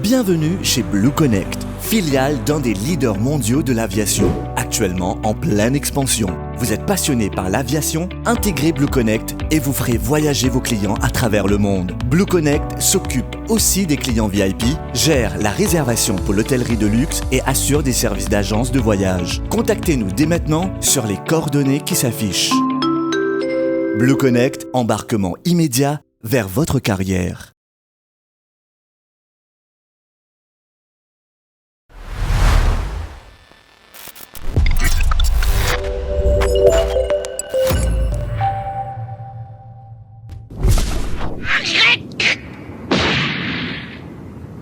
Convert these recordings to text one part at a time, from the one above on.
Bienvenue chez Blue Connect, filiale d'un des leaders mondiaux de l'aviation, actuellement en pleine expansion. Vous êtes passionné par l'aviation? Intégrez Blue Connect et vous ferez voyager vos clients à travers le monde. Blue Connect s'occupe aussi des clients VIP, gère la réservation pour l'hôtellerie de luxe et assure des services d'agence de voyage. Contactez-nous dès maintenant sur les coordonnées qui s'affichent. Blue Connect, embarquement immédiat vers votre carrière.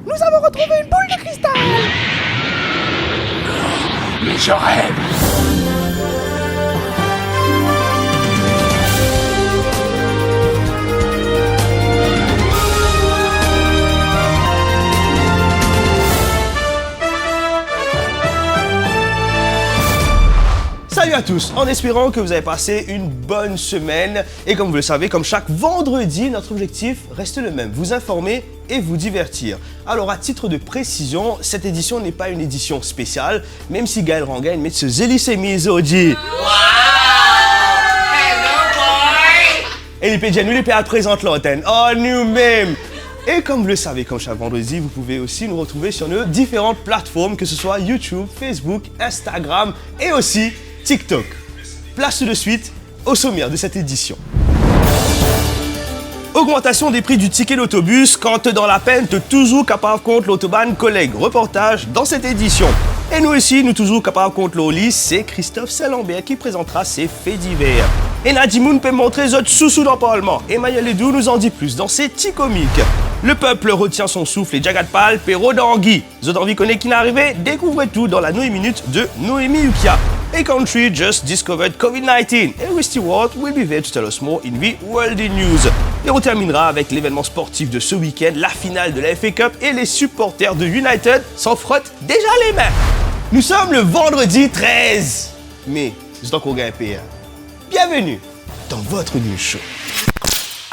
Nous avons retrouvé une boule de cristal! Mais je rêve! Salut à tous, en espérant que vous avez passé une bonne semaine. Et comme vous le savez, comme chaque vendredi, notre objectif reste le même, vous informer et vous divertir. Alors à titre de précision, cette édition n'est pas une édition spéciale, même si Gaël Rangaine met ce zélissémis aujourd'hui. Et les PJ, nous les PA présentent l'antenne. Oh, nous-mêmes! Et comme vous le savez, comme chaque vendredi, vous pouvez aussi nous retrouver sur nos différentes plateformes, que ce soit YouTube, Facebook, Instagram et aussi TikTok. Place tout de suite au sommaire de cette édition. Augmentation des prix du ticket d'autobus quand dans la peine, t'es toujours capable contre l'autobahn collègue. Reportage dans cette édition. Et nous aussi, nous toujours capables contre l'Oli, c'est Christophe Salambert qui présentera ses faits divers. Et Nadimoun peut montrer les autres sous-sous dans le Parlement. Emmanuel Ledoux nous en dit plus dans ses petits comiques. Le peuple retient son souffle et Jagat Pal, Perrault d'Anguille. Vous avez envie connaître qui n'est arrivé? Découvrez tout dans la Noé Minute de Noémie Ukia. A country just discovered COVID-19 and Rusty Ward will be there to tell us more in the World News. Et on terminera avec l'événement sportif de ce week-end, la finale de la FA Cup et les supporters de United s'en frottent déjà les mains. Nous sommes le vendredi 13 mai. C'est encore un PR. Bienvenue dans votre news show.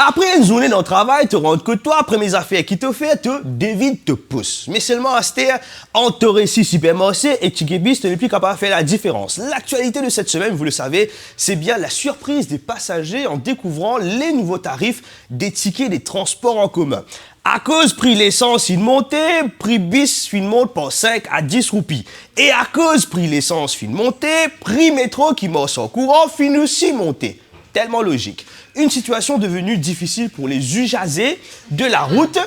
Après une journée dans le travail, te rends compte que toi, après mes affaires qui te fait, te David te pousse. Mais seulement à cette en te récit super marché et Tchikébis, tu n'es plus capable de faire la différence. L'actualité de cette semaine, vous le savez, c'est bien la surprise des passagers en découvrant les nouveaux tarifs des tickets des transports en commun. À cause prix l'essence, il montait, prix bis, il monte par 5 à 10 roupies. Et à cause prix l'essence, il montait, prix métro qui marche en courant, finit aussi monter. Tellement logique. Une situation devenue difficile pour les usagers de la route,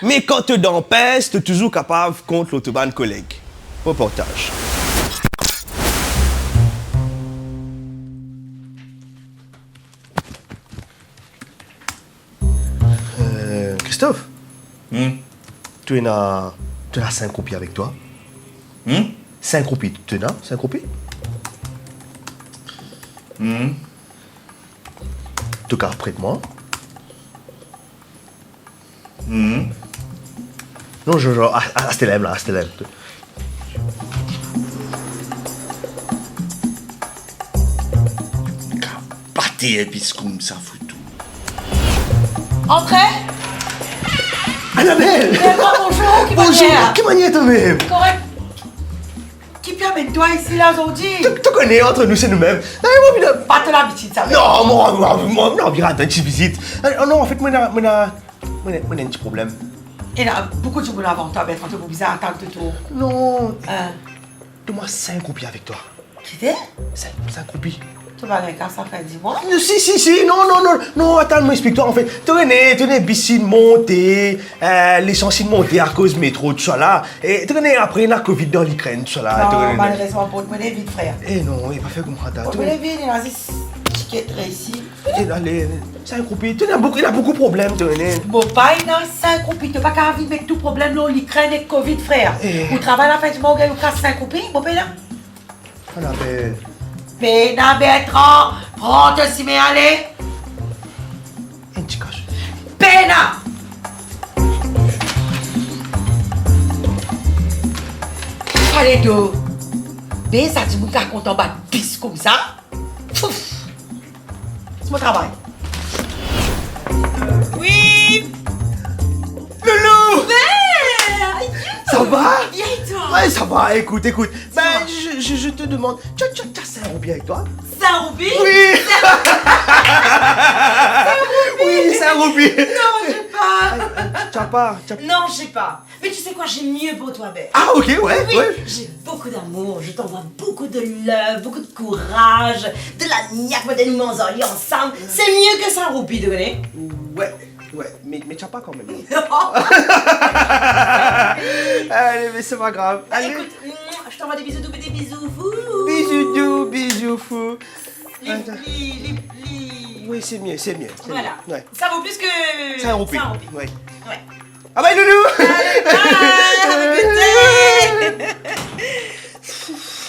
mais quand tu es dans peste, tu es toujours capable contre l'autobahn collègue. Reportage. Christophe, tu as 5 roupies avec toi? 5 roupies, tu as 5 roupies? Tu cartes près de moi? Non, à cette lèvre là, à cette lèvre. Pâté épiscoum, ça fout tout. Entrez! Annabelle! Bonjour, qui Bonjour, qui manière toi-même? Correct. Qui peut amener toi ici là aujourd'hui? Tu connais, entre nous, c'est nous-mêmes. Pas de l'habitude, ça. Non, moi, bien, une petite visite. Non, en fait, moi, j'ai un petit problème. Il y a beaucoup de gens avant toi, mais quand tu es bizarre, attends tout. Non, donne-moi 5 roupies avec toi. Qui c'est? 5 roupies. Tu vas avec ça fait 10 mois? Si, non, attends, moi, explique-toi, en fait. Tu connais, piscine montée, l'essence montée à cause métro, tout ça là. Et tu connais, après, la Covid dans l'Ukraine, tout ça là. Non, malheureusement, pour te mener vite, frère. Eh non, il pas fait comme ça. Pour te mener vite, il y a 6 tickets ici. Allez, 5 roupies, il a beaucoup de problèmes, tu connais. Bon, pas il y a 5 roupies, tu n'as pas qu'à vivre avec tout problème, l'Ukraine et Covid, frère. Vous travaillez à la fin du mois, vous casse 5 roupies, bon, là. Annabelle. Péna Bertrand, prends te si mais allez. Un petit cache. Péna! Allez, deux. Ben, ça dit, vous raconte en bas de bis comme ça. Fouf! C'est mon travail. Oui! Loulou! Ouais! ça va, écoute. Ben, je te demande, tu as 5 roupies avec toi? 5 roupies? Oui. Oui, 5 roupies. Non, j'ai pas. Tu as pas? Non, j'ai pas. Mais tu sais quoi, j'ai mieux pour toi, Ben. Ah, ok, ouais. J'ai beaucoup d'amour, je t'envoie beaucoup de love, beaucoup de courage, de la niaque, de nous ensemble. C'est mieux que 5 roupies, tu connais? Ouais, mais tu as pas quand même. Allez, mais c'est pas grave. Allez. Écoute, je t'envoie des bisous doux et des bisous fous. Bisous doux, bisous fous. Lip. Oui, c'est mieux. Voilà. Ouais. Ça vaut plus que 5 roupies. 5 roupies. Ouais. Ouais. Ah bye, Loulou.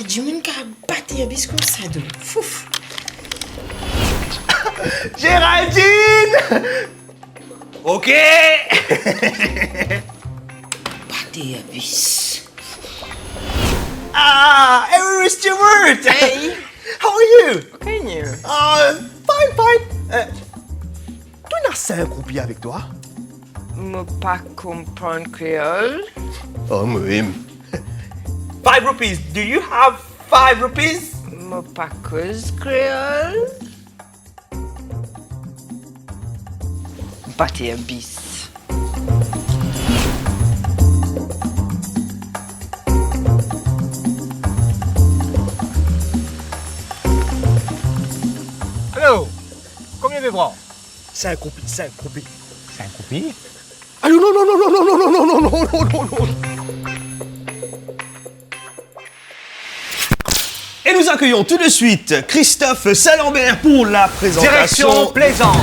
Du monde qui a battu un biscuit comme ça, donc. Fouf. Géraldine. Ok. Battu un bis. Ah, Harry Stewart. Hey. How are you? Okay, you. Fine. Tu n'as 5 roupies avec toi? Je pas comprendre créole. Oh, oui. 5 rupees. Do you have 5 rupees? Je pas cause créole. Bâtir un bis. Allô? Combien de francs? 5 roupies. 5 roupies? Ah non. Et nous accueillons tout de suite Christophe Salambert pour la présentation. Direction Plaisance.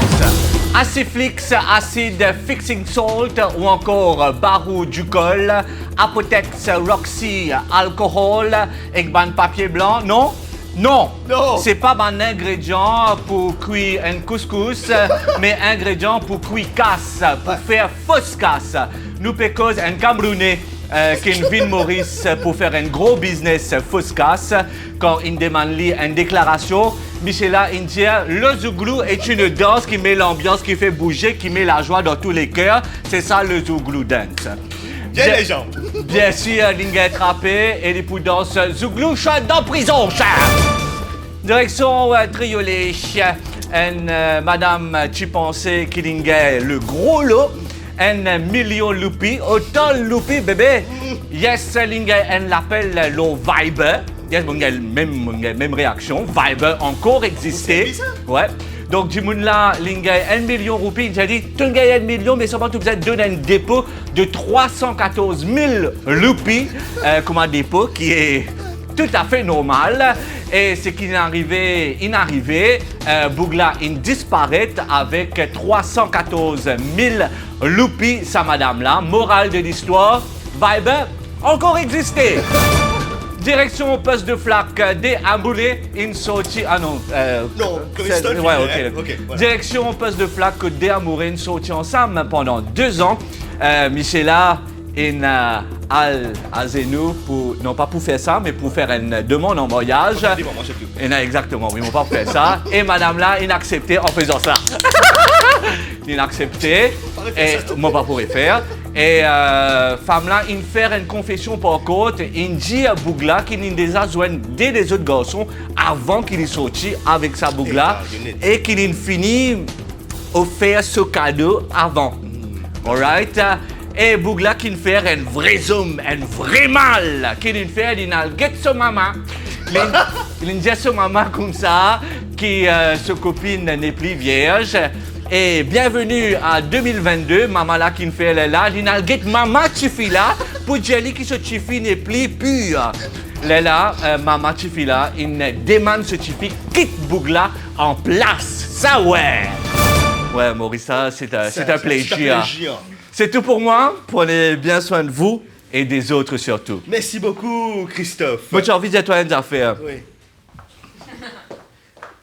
Aciflix, acide fixing salt ou encore barreau du col, Apotex Roxy, alcool et ban papier blanc, non? Non, c'est pas un ingrédient pour cuire un couscous, mais ingrédient pour cuire casse, pour faire fausse casse. Nous pécons un Camerounais qui vient Maurice pour faire un gros business fausse casse. Quand il demande une déclaration, Michela India, le zouglou est une danse qui met l'ambiance, qui fait bouger, qui met la joie dans tous les cœurs. C'est ça le zouglou dance. Bien les gens. Bien sûr, Linga est trappé et les pour danse zouglou chante dans prison, cher. Direction Triolet, Madame Chipensé qui Linga le gros lot. 1 million loupi, autant loupi bébé. Yes, Linga elle l'appelle le Viber. Yes, même réaction. Viber encore existé. Ouais. Donc, du monde là, Linga 1 million roupies, il a dit, tu gagnes 1 million, mais seulement tu vous êtes donné un dépôt de 314 000 loupies comme un dépôt qui est tout à fait normal. Et ce qui est arrivé, Bougla, il disparaît avec 314 000 loupies, sa madame-là. Morale de l'histoire, Viber encore existé. Direction poste de flaque, déamboulé, une sortie. Ah non. Non, Christophe. Ouais, ok, voilà. Direction poste de flaque, déamouré, une sortie ensemble pendant 2 ans. Michela et Alzenou, non pas pour faire ça, mais pour faire une demande en mariage. Exactement, oui, ils m'ont pas fait ça. Et madame là, inacceptée en faisant ça. Inaccepté. Et moi pas pourrais faire. Et femme là, il fait une confession par contre, il dit à Bougla qu'il a déjà joint des autres garçons avant qu'il est sorti avec sa Bougla et qu'il a fini offert ce cadeau avant. Alright? Et Bougla qui fait un vrai zoom, un vrai mal, qui fait, il a get son maman. Il dit à son maman comme ça, que sa copine n'est plus vierge. Et bienvenue à 2022, maman là qui fait elle est là, il a get maman Chifi là, pour dire que ce Chifi n'est plus pur. Là, maman Chifi là, il demande ce Chifi quitte Bougla en place. Ça ouais. Ouais, Maurice, ça c'est un plaisir. C'est tout pour moi. Prenez bien soin de vous et des autres surtout. Merci beaucoup, Christophe. Moi, j'ai envie de toi une affaire. Oui.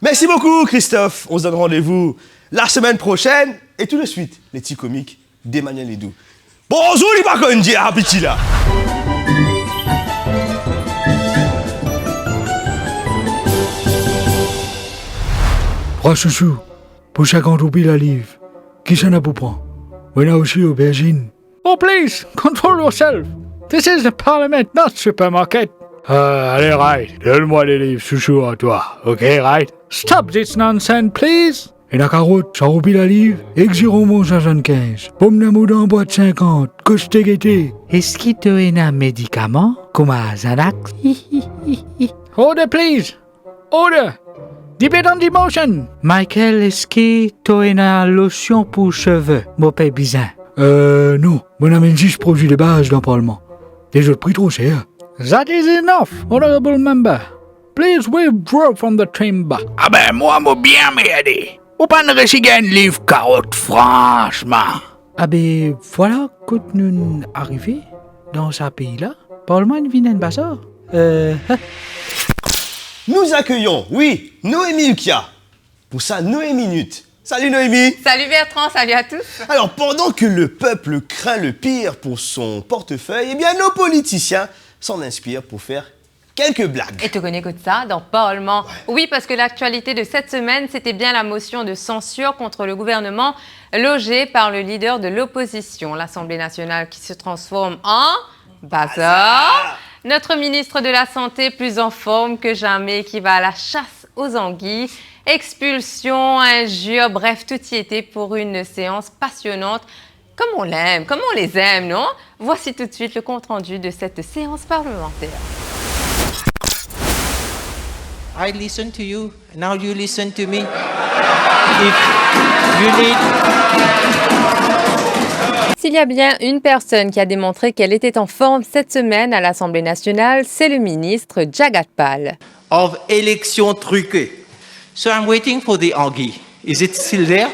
Merci beaucoup, Christophe. On se donne rendez-vous la semaine prochaine. Et tout de suite, les petits comiques d'Emmanuel Ledoux. Bonjour, les bacondiers, à petit là. Roi chouchou, pour 50 roupies la livre, qui s'en a pour prendre? Voilà aussi aubergine. Oh, please, control yourself. This is the parliament, not supermarket. Allez, right. Donne-moi les livres, chouchou, à toi. OK, right? Stop this nonsense, please. Et la carotte, ça roupille la livre. Exiromon 75. Pomme d'amour en boîte 50. Coche t'égueté. Est-ce qu'il te donne un médicament? Comme un Xanax? Order, please. Order. Debate on the motion. Michael, est-ce qu'il te donne une lotion pour cheveux? Mon père bizarre. Non. Mon amène 6 produits de base dans le Parlement. Les autres prix trop cher. That is enough, honorable member. Please withdraw from the chamber. Ah ben, moi, bien m'aider. Ou pas ne réciger un livre carotte, franchement. Ah ben, voilà que nous arrivons dans ce pays-là. Parlement vient de ça. Nous accueillons, oui, Noémie Ukia pour sa Noémie Minute. Salut Noémie. Salut Bertrand, salut à tous. Alors, pendant que le peuple craint le pire pour son portefeuille, eh bien, nos politiciens s'en inspirent pour faire quelques blagues. Et tu connais que ça dans Parlement. Oui, parce que l'actualité de cette semaine, c'était bien la motion de censure contre le gouvernement logée par le leader de l'opposition. L'Assemblée nationale qui se transforme en bazar. Notre ministre de la Santé, plus en forme que jamais, qui va à la chasse aux anguilles. Expulsion, injures, bref, tout y était pour une séance passionnante. Comme on l'aime, comme on les aime, non? Voici tout de suite le compte-rendu de cette séance parlementaire. I listen to you, now you listen to me. If you need... S'il y a bien une personne qui a démontré qu'elle était en forme cette semaine à l'Assemblée nationale, c'est le ministre Jagat Pal. Of élections truquées. So I'm waiting for the anguille. Is it still there?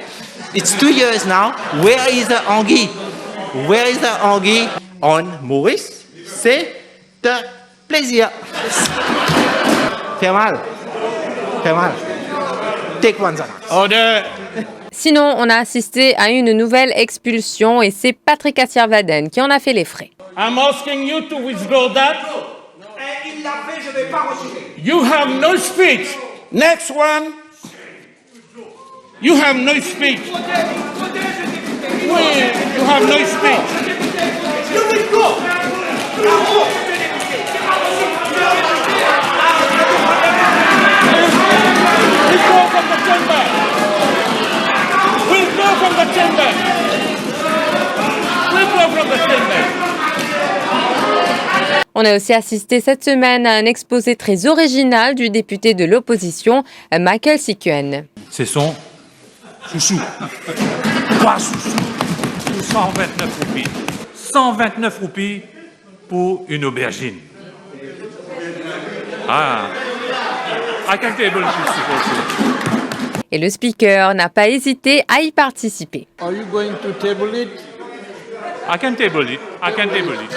It's 2 years now. Where is the anguille? Where is the anguille? On Maurice, c'est de plaisir. Fait mal. Fait mal. Take one, Zana. Order. Sinon, on a assisté à une nouvelle expulsion et c'est Patrick Assirvaden qui en a fait les frais. I'm asking you to withdraw that. Il l'a fait, je ne vais pas refuser. You have no speech. Next one. You have no speech. Oui, you have no speech. You will go. Withdraw from the chamber. Withdraw from the chamber. Withdraw from the chamber. On a aussi assisté cette semaine à un exposé très original du député de l'opposition, Michael Sikuen. C'est son chouchou. Pas chouchou. 129 roupies. 129 roupies pour une aubergine. Ah. I can table this. Et le speaker n'a pas hésité à y participer. Are you going to table it? I can table it. I can table it.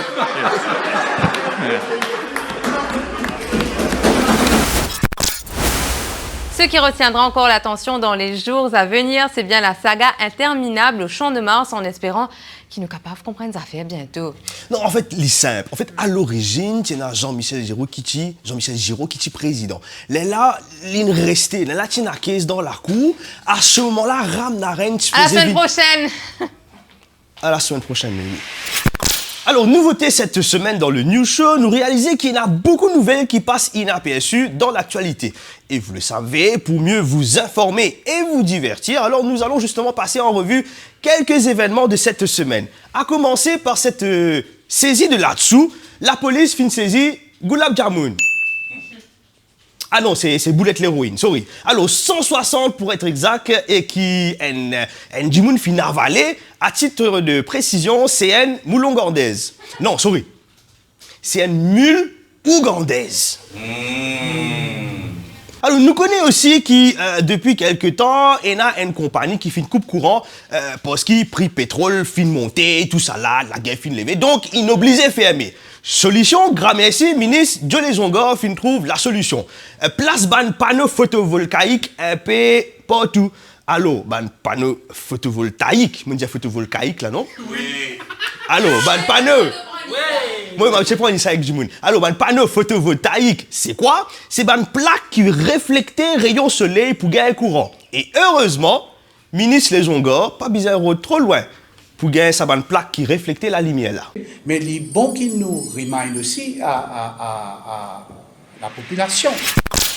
Yes. Yeah. Ce qui retiendra encore l'attention dans les jours à venir, c'est bien la saga interminable au Champ de Mars, en espérant qu'ils nous capables de comprendre ça fait bientôt. Non, en fait, il est simple. En fait, à l'origine, il y a Jean-Michel Giraud qui est président. Là, il est resté. Là, il a caisse dans la cour. À ce moment-là, Ram Naren... À la semaine prochaine. À la semaine prochaine, oui. Alors, nouveauté cette semaine dans le News Show, nous réalisons qu'il y a beaucoup de nouvelles qui passent inaperçues dans l'actualité. Et vous le savez, pour mieux vous informer et vous divertir, alors nous allons justement passer en revue quelques événements de cette semaine. À commencer par cette saisie de là-dessous, la police fin saisie Gulab Jamun. Ah non, c'est Boulette l'héroïne, sorry. Alors, 160 pour être exact, et qui en Jimoun fin avalé, à titre de précision, c'est un moulongandaise. Non, sorry. C'est un mule ougandaise. Alors, nous connaissons aussi qui, depuis quelque temps, il y a une compagnie qui fait une coupe courant parce qu'il prix pétrole, fin monté, tout ça là, la guerre fin levée. Donc, il obligé à fermer. Solution, grand merci, ministre Dieu les Ongor, fin trouve la solution. Place ban panneau photovoltaïque un peu partout. Allô, ban panneau photovoltaïque. Je dis photovoltaïque là, non? Oui. Allô, ban panneau. Oui. Moi, je prends ça avec du monde. Alors, un panneau photovoltaïque, c'est quoi? C'est une plaque qui reflète rayons soleil pour gagner courant. Et heureusement, ministre Les Ongor, pas besoin de trop loin pour gagner sa bonne plaque qui reflétait la lumière là. Mais il est bon qu'il nous remind aussi à la population.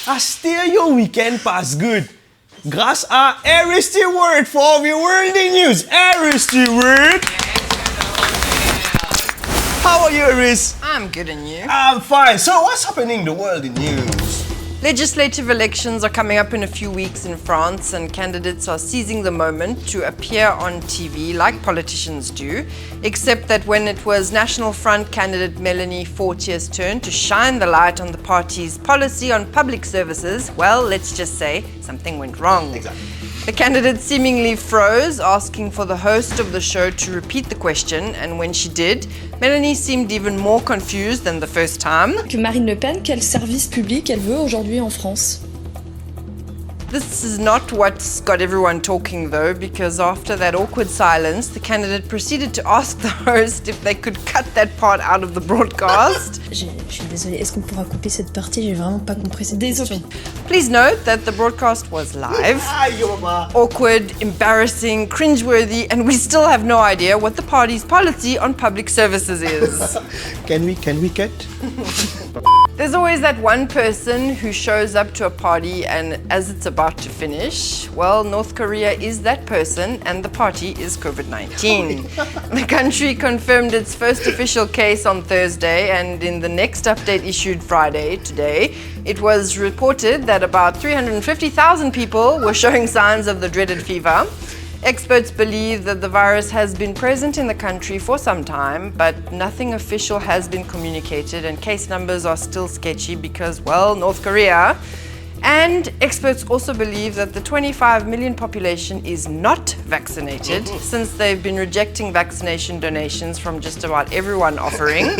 Ah, stereo weekend pass good. Grâce à Harry Stewart for the Worldly News. Harry Stewart. How are you, Harris? I'm good, and you? I'm fine. So, what's happening in the world in news? Legislative elections are coming up in a few weeks in France, and candidates are seizing the moment to appear on TV like politicians do, except that when it was National Front candidate Melanie Fortier's turn to shine the light on the party's policy on public services, well, let's just say something went wrong. Exactly. The candidate seemingly froze, asking for the host of the show to repeat the question, and when she did, Melanie seemed even more confused than the first time. Que Marine Le Pen, quel service public elle veut aujourd'hui en France? This is not what's got everyone talking though, because after that awkward silence, the candidate proceeded to ask the host if they could cut that part out of the broadcast. Je suis désolée, est-ce qu'on pourra couper cette partie? J'ai vraiment pas compris cette question. Please note that the broadcast was live. Awkward, embarrassing, cringeworthy, and we still have no idea what the party's policy on public services is. Can we cut? There's always that one person who shows up to a party and as it's about to finish, well, North Korea is that person and the party is COVID-19. The country confirmed its first official case on Thursday, and in the next update issued Friday, today, it was reported that about 350,000 people were showing signs of the dreaded fever. Experts believe that the virus has been present in the country for some time, but nothing official has been communicated, and case numbers are still sketchy because, well, North Korea. And experts also believe that the 25 million population is not vaccinated, since they've been rejecting vaccination donations from just about everyone offering.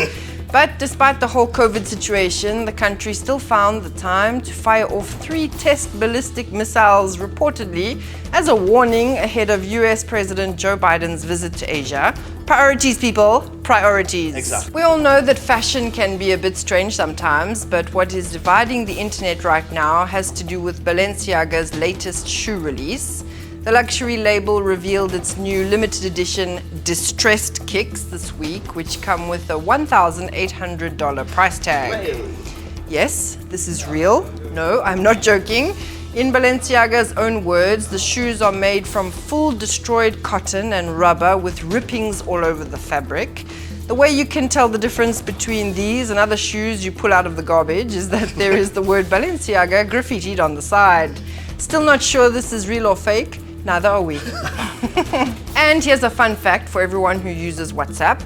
But despite the whole COVID situation, the country still found the time to fire off 3 test ballistic missiles reportedly as a warning ahead of US President Joe Biden's visit to Asia. Priorities, people, priorities. Exactly. We all know that fashion can be a bit strange sometimes, but what is dividing the internet right now has to do with Balenciaga's latest shoe release. The luxury label revealed its new limited edition distressed kicks this week, which come with a $1,800 price tag. Yes, this is real. No, I'm not joking. In Balenciaga's own words, the shoes are made from full destroyed cotton and rubber with rippings all over the fabric. The way you can tell the difference between these and other shoes you pull out of the garbage is that there is the word Balenciaga graffitied on the side. Still not sure this is real or fake? Neither are we. And here's a fun fact for everyone who uses WhatsApp.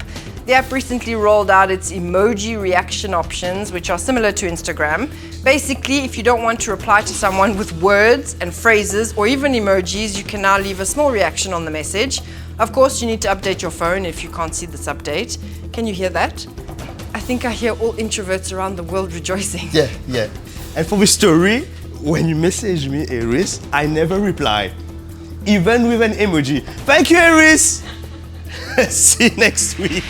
The app recently rolled out its emoji reaction options, which are similar to Instagram. Basically, if you don't want to reply to someone with words and phrases or even emojis, you can now leave a small reaction on the message. Of course, you need to update your phone if you can't see this update. Can you hear that? I think I hear all introverts around the world rejoicing. Yeah. And for the story, when you message me, Eris, I never reply. Even with an emoji. Thank you, Eris! See you next week.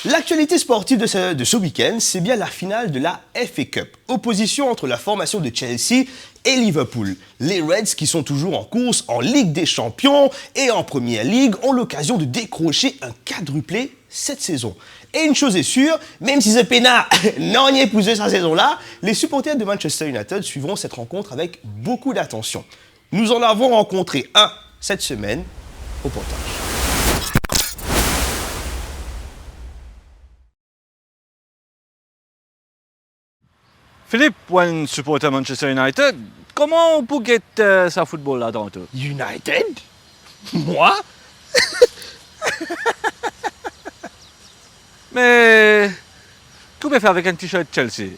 L'actualité sportive de ce week-end, c'est bien la finale de la FA Cup. Opposition entre la formation de Chelsea et Liverpool. Les Reds, qui sont toujours en course en Ligue des Champions et en Premier League, ont l'occasion de décrocher un quadruplé cette saison. Et une chose est sûre, même si ce peinard n'en y est poussé cette saison-là, les supporters de Manchester United suivront cette rencontre avec beaucoup d'attention. Nous en avons rencontré un cette semaine au Portage. Philippe, un supporter Manchester United, comment on peut get sa football là dans tout? United? Moi? Mais que peut faire avec un t-shirt Chelsea?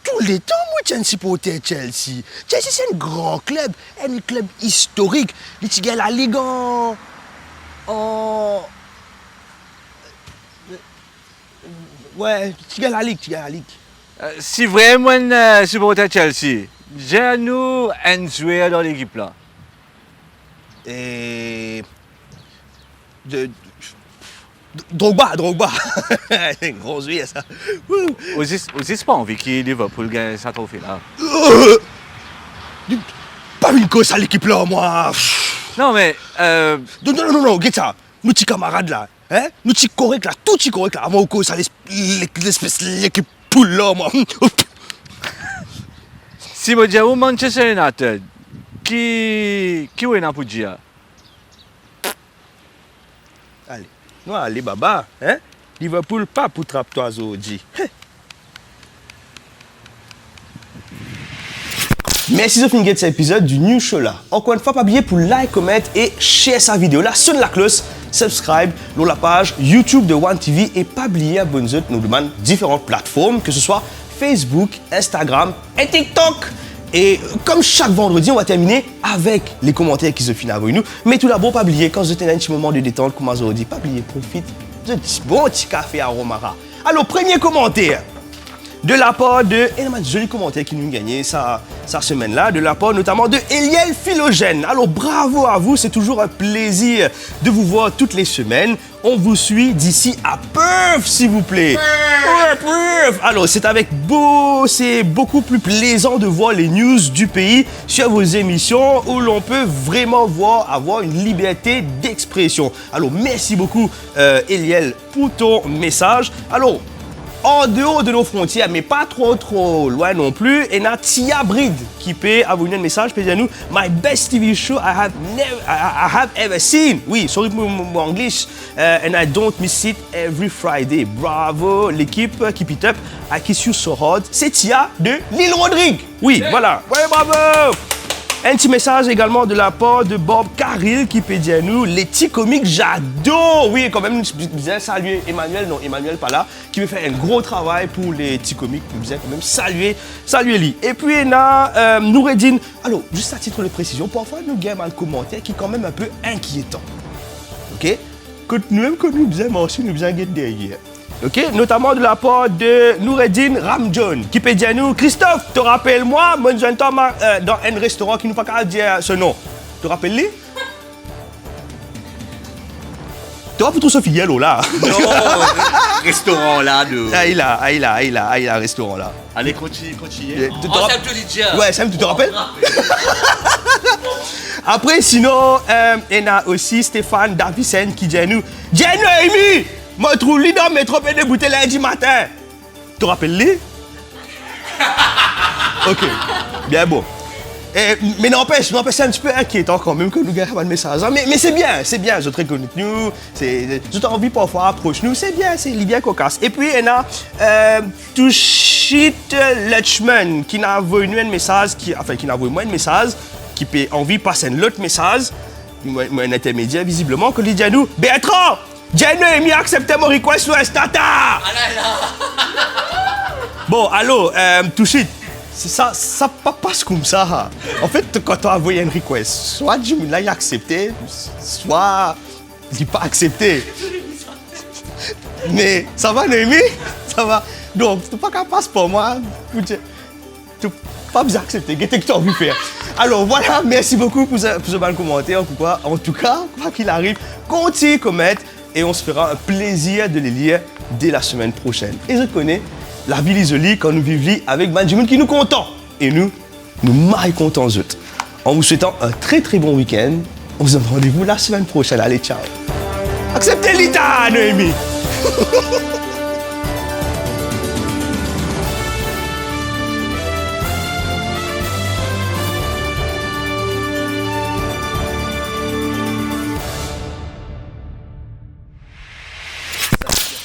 Tous les temps, moi, je suis un supporter Chelsea. Chelsea, c'est un grand club, un club historique. Les Tigres, la Ligue Ouais, Tigres, la Ligue. Si vraiment un supporter Chelsea, j'ai nous un joueur dans l'équipe là. Et... Drogba. C'est un gros joueur, ça. Vous pas envie qu'il Liverpool gagne sa trophée là? Pas une cause à l'équipe là, moi. Non, mais... Non, get ça. nous petits camarades là, hein, nous petits corrects là, tout petits corrects là, avant que ça l'espèce l'équipe poule là, moi. Si vous dites où Manchester United, qui est dans pour dire? Allez, nous allez baba, hein? Liverpool pas pour trapper toi aujourd'hui. Merci de finir cet épisode du New Show là. Encore une fois, pas oublier pour like, comment et share sa vidéo là. Sonne la cloche, subscribe sur la page YouTube de One TV et pas oublier abonner nous demande différentes plateformes, que ce soit Facebook, Instagram et TikTok. Et comme chaque vendredi, on va terminer avec les commentaires qui se finissent avec nous. Mais tout d'abord, pas oublier, quand vous avez un petit moment de détente, comme je dis, pas oublier, profite de bon petit café à Romara. Alors, premier commentaire de la part de... Et un joli commentaire qui nous a gagné sa semaine-là, de la part notamment de Eliel Philogène. Alors, bravo à vous, c'est toujours un plaisir de vous voir toutes les semaines. On vous suit d'ici à Perth, s'il vous plaît. Perth. Alors, c'est beaucoup plus plaisant de voir les news du pays sur vos émissions où l'on peut vraiment avoir une liberté d'expression. Alors, merci beaucoup, Eliel, pour ton message. Alors, en dehors de nos frontières, mais pas trop loin non plus, et na Tia Bride qui peut avoir un message, peut dire nous, my best TV show I have ever seen. Oui, sorry pour mon anglais, and I don't miss it every Friday. Bravo, l'équipe Keep It Up, I kiss you so hard. C'est Tia de Lille Rodrigue. Oui, voilà. Ouais, bravo. Un petit message également de la part de Bob Carril qui peut dire nous, les petits comiques, j'adore. Oui, quand même, je disais saluer Emmanuel, non, Emmanuel pas là, qui veut faire un gros travail pour les petits comiques. Je disais quand même saluer lui. Et puis, il y a Noureddin. Alors, juste à titre de précision, parfois, nous avons un commentaire qui est quand même un peu inquiétant. OK? Quand nous-mêmes, comme nous disons, aussi, nous faisons derrière. OK? Notamment de la part de Noureddin Ramjohn, qui peut dire nous, Christophe, te rappelles-moi, moi, j'ai un temps dans un restaurant qui nous fait pas dire ce nom. Te rappelles-lui? Tu vas pour tout ce fidèle là. Non, restaurant là de. Il a un restaurant là. Allez, continue. Ouais, Sam, tu te rappelles? Après, sinon, il y a aussi Stéphane Davicen qui dit à nous, Amy! Moi, trouve lui dans mes trop de bouteilles lundi matin. Tu te rappelles-lui? Ok, bien bon. Mais n'empêche, c'est un petit peu inquiétant quand même que nous gagnons un message. Mais c'est bien, je te reconnais nous. Je envie parfois approche nous, c'est bien cocasse. Et puis, il y a Tushit Lechman qui n'a envoyé un message, qui n'a envoyé moi un message, qui peut envie passer un autre message, un intermédiaire visiblement, que lui dit à nous, Bertrand! Jenny a mis accepté mon request sur Instata. Bon, allô, Tushit. Ça passe comme ça. En fait, quand tu as envoyé un request, soit Jimmy l'a accepté, soit il n'a pas accepté. Mais ça va, Noémie? Ça va. Donc, tu n'es pas capable pour moi. Tu n'as pas besoin d'accepter. Qu'est-ce que tu as envie de faire? Alors voilà, merci beaucoup pour ce bon commentaire. En tout cas, quoi qu'il arrive, continuez à commettre et on se fera un plaisir de les lire dès la semaine prochaine. Et je connais la ville isolée quand nous vivons avec Benjamin qui nous content. Et nous maillons contents eux. En vous souhaitant un très bon week-end. On se donne rendez-vous la semaine prochaine. Allez, ciao. Acceptez l'État, Noémie.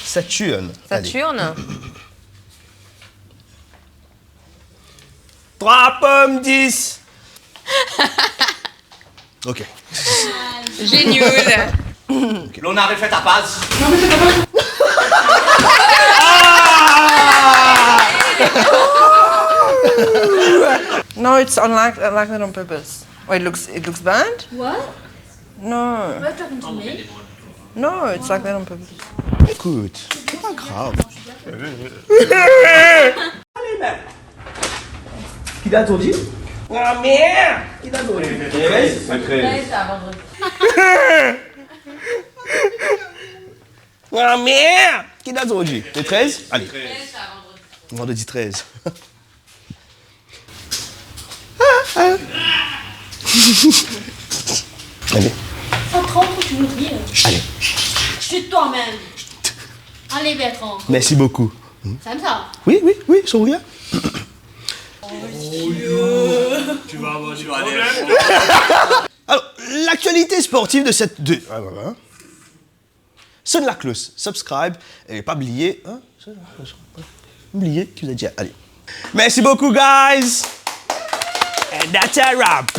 Saturne. 3 pommes 10. Ok. Génial. Okay. L'on a refait ta passe. No, it's like that on purpose. Oh, it looks bad? What? No. What happened to me? No, it's like that on purpose. Écoute, c'est pas grave. Allez, mec. Qui t'a dit? Oh merde! Qui t'a dit? 13 à vendredi. Oh merde! Qui t'a dit? Le 13? Allez. 13 à vendredi 13. Allez. 130 ou tu m'oublies? Allez. Chute toi-même. Allez, Bertrand. Merci beaucoup. Ça me ça. Oui, souviens. Tu vas avoir du problème. Alors, l'actualité sportive de cette... Sonne la cloche, subscribe, et pas oublier... Hein? Oubliez qui vous a dit... Allez. Merci beaucoup, guys! And that's a wrap!